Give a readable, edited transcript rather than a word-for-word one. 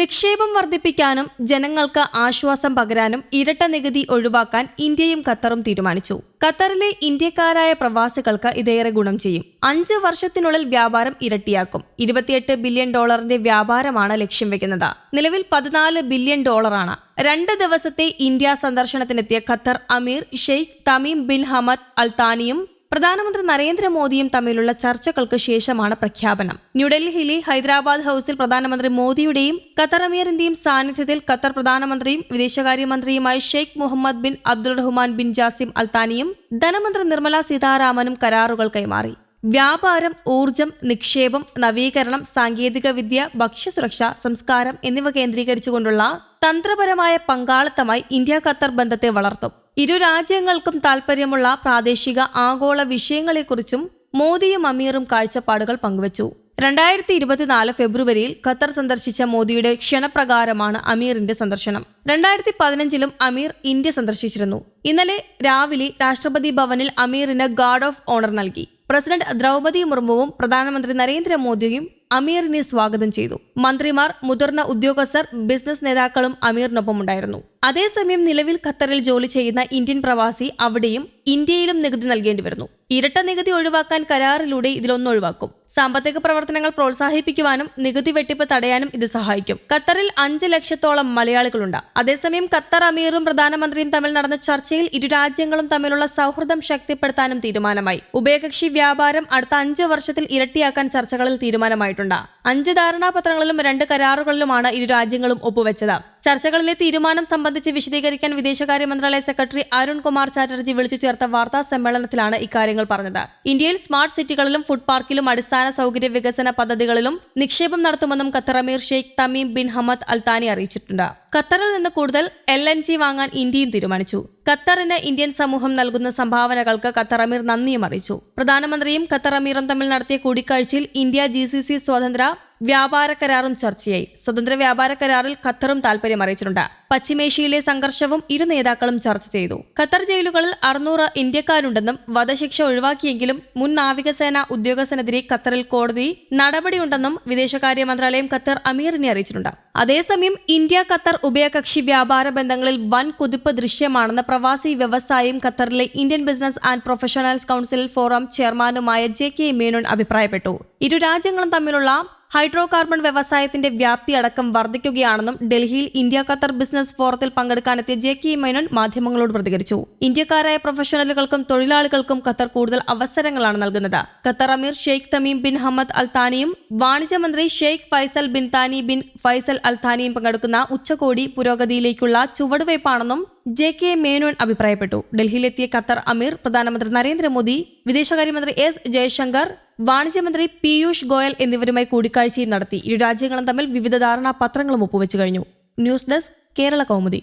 നിക്ഷേപം വർദ്ധിപ്പിക്കാനും ജനങ്ങൾക്ക് ആശ്വാസം പകരാനും ഇരട്ട നികുതി ഒഴിവാക്കാൻ ഇന്ത്യയും ഖത്തറും തീരുമാനിച്ചു. ഖത്തറിലെ ഇന്ത്യക്കാരായ പ്രവാസികൾക്ക് ഇതേറെ ഗുണം ചെയ്യും. 5 വർഷത്തിനുള്ളിൽ വ്യാപാരം ഇരട്ടിയാക്കും. $28 ബില്യൺ വ്യാപാരമാണ് ലക്ഷ്യം വെക്കുന്നത്. നിലവിൽ $14 ബില്യൺ. 2 ദിവസത്തെ India സന്ദർശനത്തിനെത്തിയ Qatar Amir Sheikh Tamim bin Hamad Al താനിയും പ്രധാനമന്ത്രി നരേന്ദ്രമോദിയും തമ്മിലുള്ള ചർച്ചകൾക്ക് ശേഷമാണ് പ്രഖ്യാപനം. ന്യൂഡൽഹിയിലെ ഹൈദരാബാദ് ഹൌസിൽ പ്രധാനമന്ത്രി മോദിയുടെയും ഖത്തർ അമീറിന്റെയും സാന്നിധ്യത്തിൽ ഖത്തർ പ്രധാനമന്ത്രിയും വിദേശകാര്യമന്ത്രിയുമായ Sheikh Mohammed bin Abdul Rahman bin Jassim Al താനിയും ധനമന്ത്രി നിർമ്മല സീതാരാമനും കരാറുകൾ കൈമാറി. വ്യാപാരം, ഊർജം, നിക്ഷേപം, നവീകരണം, സാങ്കേതികവിദ്യ, ഭക്ഷ്യസുരക്ഷ, സംസ്കാരം എന്നിവ കേന്ദ്രീകരിച്ചുകൊണ്ടുള്ള തന്ത്രപരമായ പങ്കാളിത്തമായി ഇന്ത്യ ഖത്തർ ബന്ധത്തെ വളർത്തും. ഇരു രാജ്യങ്ങൾക്കും താൽപര്യമുള്ള പ്രാദേശിക ആഗോള വിഷയങ്ങളെക്കുറിച്ചും മോദിയും അമീറും കാഴ്ചപ്പാടുകൾ പങ്കുവച്ചു. 2024 ഫെബ്രുവരിയിൽ ഖത്തർ സന്ദർശിച്ച മോദിയുടെ ക്ഷണപ്രകാരമാണ് അമീറിന്റെ സന്ദർശനം. 2015 അമീർ ഇന്ത്യ സന്ദർശിച്ചിരുന്നു. ഇന്നലെ രാവിലെ രാഷ്ട്രപതി ഭവനിൽ അമീറിന് ഗാർഡ് ഓഫ് ഓണർ നൽകി. പ്രസിഡന്റ് ദ്രൗപദി മുർമുവും പ്രധാനമന്ത്രി നരേന്ദ്രമോദിയും അമീറിനെ സ്വാഗതം ചെയ്തു. മന്ത്രിമാർ, മുതിർന്ന ഉദ്യോഗസ്ഥർ, ബിസിനസ് നേതാക്കളും അമീറിനൊപ്പമുണ്ടായിരുന്നു. അതേസമയം നിലവിൽ ഖത്തറിൽ ജോലി ചെയ്യുന്ന ഇന്ത്യൻ പ്രവാസി അവിടെയും ഇന്ത്യയിലും നികുതി നൽകേണ്ടി വരുന്നു. ഇരട്ട നികുതി ഒഴിവാക്കാൻ കരാറിലൂടെ ഇതിലൊന്നൊഴിവാക്കും. സാമ്പത്തിക പ്രവർത്തനങ്ങൾ പ്രോത്സാഹിപ്പിക്കുവാനും നികുതി വെട്ടിപ്പ് തടയാനും ഇത് സഹായിക്കും. ഖത്തറിൽ 5 ലക്ഷത്തോളം മലയാളികളുണ്ട്. അതേസമയം ഖത്തർ അമീറും പ്രധാനമന്ത്രിയും തമ്മിൽ നടന്ന ചർച്ചയിൽ ഇരു രാജ്യങ്ങളും തമ്മിലുള്ള സൗഹൃദം ശക്തിപ്പെടുത്താനും തീരുമാനമായി. ഉഭയകക്ഷി വ്യാപാരം അടുത്ത 5 വർഷത്തിൽ ഇരട്ടിയാക്കാൻ ചർച്ചകളിൽ തീരുമാനമായിട്ടുണ്ട്. 5 ധാരണാപത്രങ്ങളിലും 2 കരാറുകളിലുമാണ് ഇരു രാജ്യങ്ങളും ഒപ്പുവെച്ചത്. ചർച്ചകളിലെ തീരുമാനം സംബന്ധിച്ച് വിശദീകരിക്കാൻ വിദേശകാര്യ മന്ത്രാലയ സെക്രട്ടറി അരുൺ കുമാർ ചാറ്റർജി വിളിച്ചു ചേർത്ത വാർത്താ സമ്മേളനത്തിലാണ് ഇക്കാര്യങ്ങൾ പറഞ്ഞത്. ഇന്ത്യയിൽ സ്മാർട്ട് സിറ്റികളിലും ഫുഡ് പാർക്കിലും അടിസ്ഥാന സൗകര്യ വികസന പദ്ധതികളിലും നിക്ഷേപം നടത്തുമെന്നും Qatar Amir Sheikh Tamim bin Hamad അൽ താനി അറിയിച്ചിട്ടുണ്ട്. ഖത്തറിൽ നിന്ന് കൂടുതൽ LNG വാങ്ങാൻ ഇന്ത്യയും തീരുമാനിച്ചു. ഖത്തറിന് ഇന്ത്യൻ സമൂഹം നൽകുന്ന സംഭാവനകൾക്ക് ഖത്തർ അമീർ നന്ദിയും അറിയിച്ചു. പ്രധാനമന്ത്രിയും ഖത്തർ അമീറും തമ്മിൽ നടത്തിയ കൂടിക്കാഴ്ചയിൽ ഇന്ത്യ GCC സ്വതന്ത്ര വ്യാപാര കരാറും ചർച്ചയായി. സ്വതന്ത്ര വ്യാപാര കരാറിൽ ഖത്തറും താൽപര്യം അറിയിച്ചിട്ടുണ്ട്. പശ്ചിമേഷ്യയിലെ സംഘർഷവും ഇരു നേതാക്കളും ചർച്ച ചെയ്തു. ഖത്തർ ജയിലുകളിൽ 600 ഇന്ത്യക്കാരുണ്ടെന്നും വധശിക്ഷ ഒഴിവാക്കിയെങ്കിലും മുൻ നാവികസേന ഉദ്യോഗസ്ഥനെതിരെ ഖത്തറിൽ കോടതി നടപടിയുണ്ടെന്നും വിദേശകാര്യ മന്ത്രാലയം ഖത്തർ അമീറിനെ അറിയിച്ചിട്ടുണ്ട്. അതേസമയം ഇന്ത്യ ഖത്തർ ഉഭയകക്ഷി വ്യാപാര ബന്ധങ്ങളിൽ വൻ കുതിപ്പ് ദൃശ്യമാണെന്ന് പ്രവാസി വ്യവസായിയും ഖത്തറിലെ Indian business and professionals council forum ചെയർമാനുമായ JK മേനോൻ അഭിപ്രായപ്പെട്ടു. ഇരു രാജ്യങ്ങളും തമ്മിലുള്ള ഹൈഡ്രോ കാർബൺ വ്യവസായത്തിന്റെ വ്യാപ്തി അടക്കം വർദ്ധിക്കുകയാണെന്നും ഡൽഹിയിൽ ഇന്ത്യ ഖത്തർ ബിസിനസ് ഫോറത്തിൽ പങ്കെടുക്കാനെത്തിയ JK മേനോൻ മാധ്യമങ്ങളോട് പ്രതികരിച്ചു. ഇന്ത്യക്കാരായ പ്രൊഫഷണലുകൾക്കും തൊഴിലാളികൾക്കും ഖത്തർ കൂടുതൽ അവസരങ്ങളാണ് നൽകുന്നത്. Qatar Amir Sheikh Tamim bin Hamad Al താനിയും വാണിജ്യമന്ത്രി Sheikh Faisal bin Thani bin Faisal Al താനിയും പങ്കെടുക്കുന്ന ഉച്ചകോടി പുരോഗതിയിലേക്കുള്ള ചുവടുവയ്പാണെന്നും JK മേനോൻ അഭിപ്രായപ്പെട്ടു. ഡൽഹിയിലെത്തിയ ഖത്തർ അമീർ പ്രധാനമന്ത്രി നരേന്ദ്രമോദി, വിദേശകാര്യമന്ത്രി S ജയശങ്കർ, വാണിജ്യമന്ത്രി പീയൂഷ് ഗോയൽ എന്നിവരുമായി കൂടിക്കാഴ്ചയും നടത്തി. ഇരു രാജ്യങ്ങളും തമ്മിൽ വിവിധ ധാരണാപത്രങ്ങളും ഒപ്പുവെച്ചു കഴിഞ്ഞു. News desk, Kerala Kaumudi.